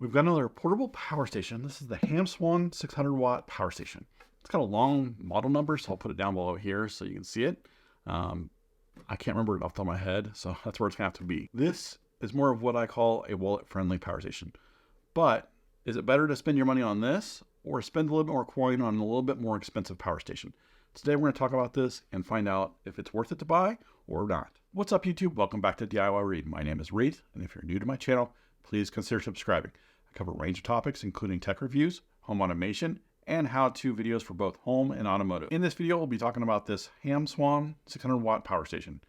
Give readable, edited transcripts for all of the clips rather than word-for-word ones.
We've got another portable power station. This is the Hamswan 600W power station. It's got a long model number, so I'll put it down below here so you can see it. I can't remember it off the top of my head, so that's where it's going to have to be. This is more of what I call a wallet-friendly power station. But is it better to spend your money on this or spend a little bit more coin on a little bit more expensive power station? Today we're going to talk about this and find out if it's worth it to buy or not. What's up, YouTube? Welcome back to DIY Reid. My name is Reid, and if you're new to my channel, please consider subscribing. I cover a range of topics, including tech reviews, home automation, and how-to videos for both home and automotive. In this video, we'll be talking about this Hamswan 600W power station.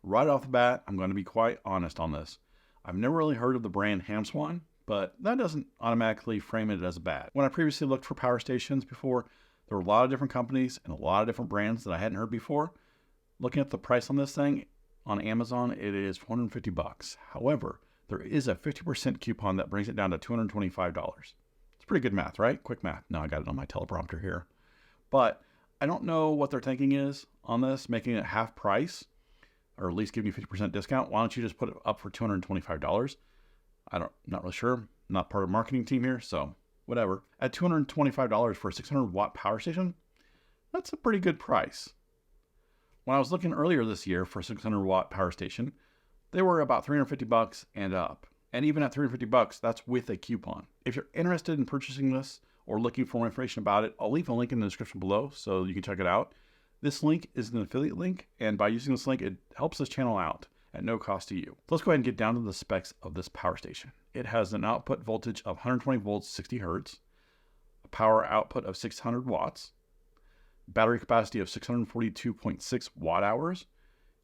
Right off the bat, I'm going to be quite honest on this. I've never really heard of the brand Hamswan, but that doesn't automatically frame it as bad. When I previously looked for power stations before, there were a lot of different companies and a lot of different brands that I hadn't heard before. Looking at the price on this thing on Amazon, it is $450. However, there is a 50% coupon that brings it down to $225. It's pretty good math, right? Quick math. Now I got it on my teleprompter here. But I don't know what their thinking is on this, making it half price, or at least giving you 50% discount. Why don't you just put it up for $225? Not really sure. Not part of the marketing team here, so whatever. At $225 for a 600W power station, that's a pretty good price. When I was looking earlier this year for a 600W power station, they were about $350 and up. And even at $350, that's with a coupon. If you're interested in purchasing this or looking for more information about it, I'll leave a link in the description below so you can check it out. This link is an affiliate link, and by using this link, it helps this channel out at no cost to you. So let's go ahead and get down to the specs of this power station. It has an output voltage of 120 volts, 60 hertz, a power output of 600 watts, battery capacity of 642.6 watt hours.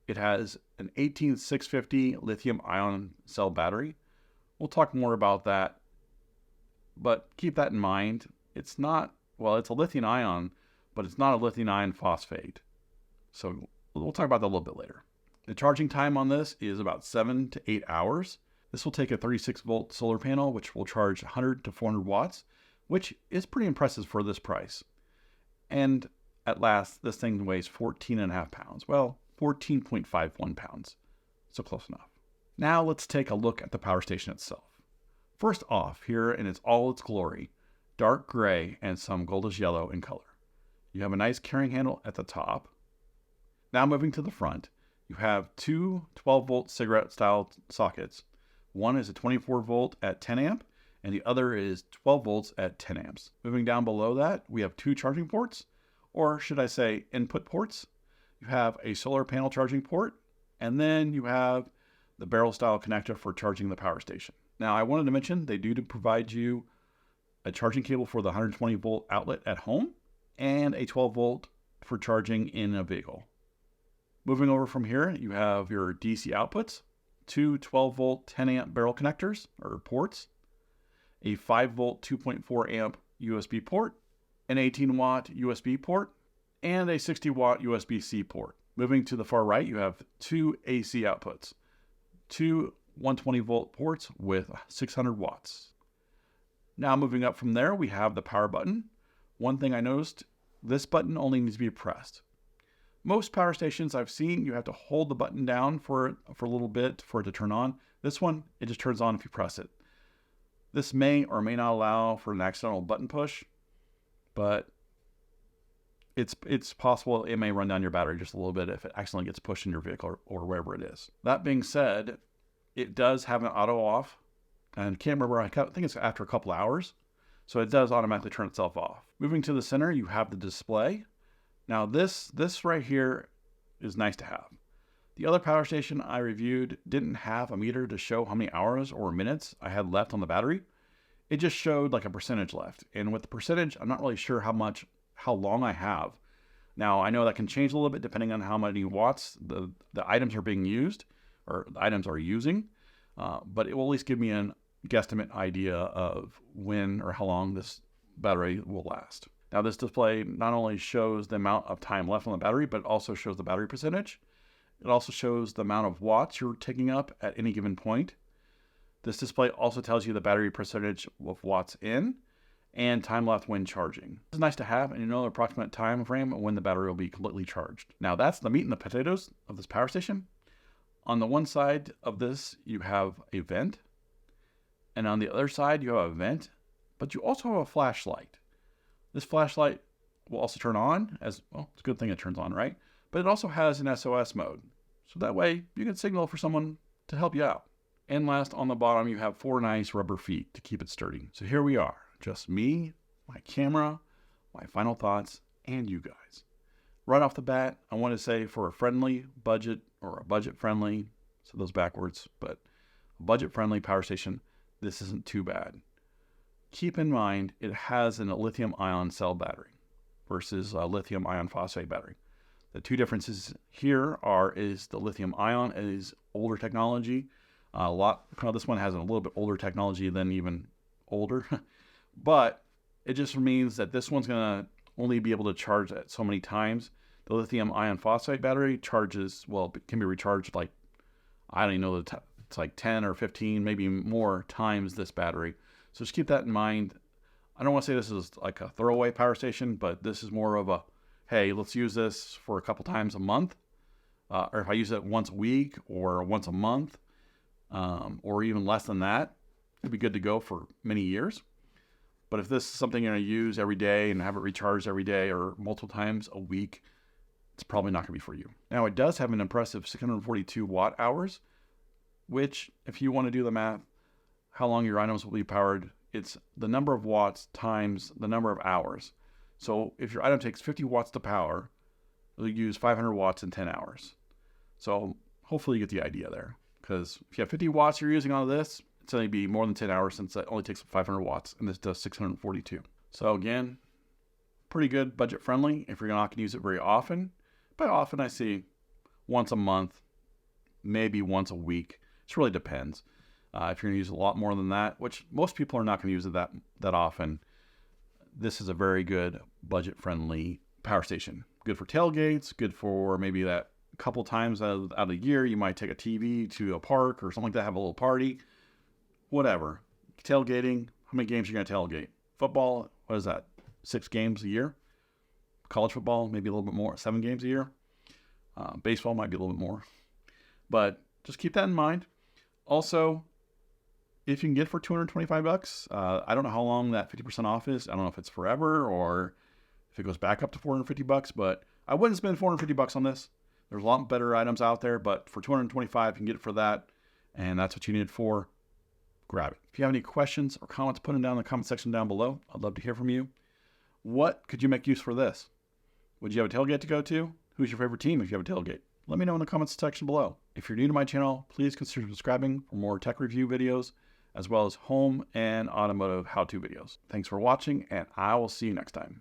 It has an 18650 lithium ion cell battery. We'll talk more about that, but keep that in mind. It's not, well, it's a lithium ion, but it's not a lithium ion phosphate. So we'll talk about that a little bit later. The charging time on this is about 7 to 8 hours. This will take a 36 volt solar panel, which will charge 100 to 400 watts, which is pretty impressive for this price. And at last, this thing weighs 14.5 pounds. Well, 14.51 pounds. So close enough. Now let's take a look at the power station itself. First off, here in all its glory, dark gray and some goldish yellow in color. You have a nice carrying handle at the top. Now moving to the front, you have two 12 volt cigarette style sockets. One is a 24 volt at 10 amp and the other is 12 volts at 10 amps. Moving down below that, we have two charging ports, or should I say input ports. You have a solar panel charging port, and then you have the barrel style connector for charging the power station. Now I wanted to mention they do provide you a charging cable for the 120 volt outlet at home and a 12 volt for charging in a vehicle. Moving over from here, you have your DC outputs, two 12 volt 10 amp barrel connectors or ports, a 5 volt 2.4 amp USB port, an 18 watt USB port, and a 60 watt USB-C port. Moving to the far right, you have two AC outputs, two 120 volt ports with 600 watts. Now moving up from there, we have the power button. One thing I noticed, this button only needs to be pressed. Most power stations I've seen, you have to hold the button down for a little bit for it to turn on. This one, it just turns on if you press it. This may or may not allow for an accidental button push, but it's possible it may run down your battery just a little bit if it accidentally gets pushed in your vehicle or wherever it is. That being said, it does have an auto off, and can't remember, I think it's after a couple hours, so it does automatically turn itself off. Moving to the center, you have the display. Now this right here is nice to have. The other power station I reviewed didn't have a meter to show how many hours or minutes I had left on the battery. It just showed like a percentage left, and with the percentage, I'm not really sure how long I have. Now, I know that can change a little bit depending on how many watts the items are being used, or the items are using, but it will at least give me a guesstimate idea of when or how long this battery will last. Now, this display not only shows the amount of time left on the battery, but it also shows the battery percentage. It also shows the amount of watts you're taking up at any given point. This display also tells you the battery percentage of watts in, and time left when charging. It's nice to have, and you know the approximate time frame when the battery will be completely charged. Now that's the meat and the potatoes of this power station. On the one side of this, you have a vent, And on the other side, you have a vent, but you also have a flashlight. This flashlight will also turn on as, well, it's a good thing it turns on, right? But it also has an SOS mode. So that way you can signal for someone to help you out. And last, on the bottom, you have 4 nice rubber feet to keep it sturdy. So here we are, just me, my camera, my final thoughts, and you guys. Right off the bat, I want to say for a friendly budget, or a budget-friendly, so those backwards, but a budget-friendly power station, this isn't too bad. Keep in mind, it has a lithium-ion cell battery versus a lithium iron phosphate battery. The two differences here is the lithium-ion is older technology. This one has a little bit older technology than even older, but it just means that this one's gonna only be able to charge at so many times. The lithium iron phosphate battery charges, well, it can be recharged like, I don't even know, it's like 10 or 15, maybe more times this battery. So just keep that in mind. I don't want to say this is like a throwaway power station, but this is more of a, hey, let's use this for a couple times a month. Or if I use it once a week or once a month, or even less than that, it'd be good to go for many years. But if this is something you're going to use every day and have it recharged every day or multiple times a week, it's probably not going to be for you. Now, it does have an impressive 642 watt hours, which, if you want to do the math, how long your items will be powered, it's the number of watts times the number of hours. So if your item takes 50 watts to power, it'll use 500 watts in 10 hours. So hopefully you get the idea there. Because if you have 50 watts you're using on this, it's going to be more than 10 hours since it only takes 500 watts, and this does 642. So again, pretty good, budget friendly if you're not going to use it very often. But often I see once a month, maybe once a week. It really depends. If you're going to use a lot more than that, which most people are not going to use it that often, this is a very good budget-friendly power station. Good for tailgates, good for maybe that couple times out of the year, you might take a TV to a park or something like that, have a little party, whatever. Tailgating, how many games are you going to tailgate? Football, what is that, 6 games a year? College football, maybe a little bit more, 7 games a year. Baseball might be a little bit more. But just keep that in mind. Also, if you can get it for $225, I don't know how long that 50% off is. I don't know if it's forever or if it goes back up to $450, but I wouldn't spend $450 on this. There's a lot better items out there, but for $225, you can get it for that, and that's what you need it for. Grab it. If you have any questions or comments, put them down in the comment section down below. I'd love to hear from you. What could you make use for this? Would you have a tailgate to go to? Who's your favorite team if you have a tailgate? Let me know in the comments section below. If you're new to my channel, please consider subscribing for more tech review videos, as well as home and automotive how-to videos. Thanks for watching, and I will see you next time.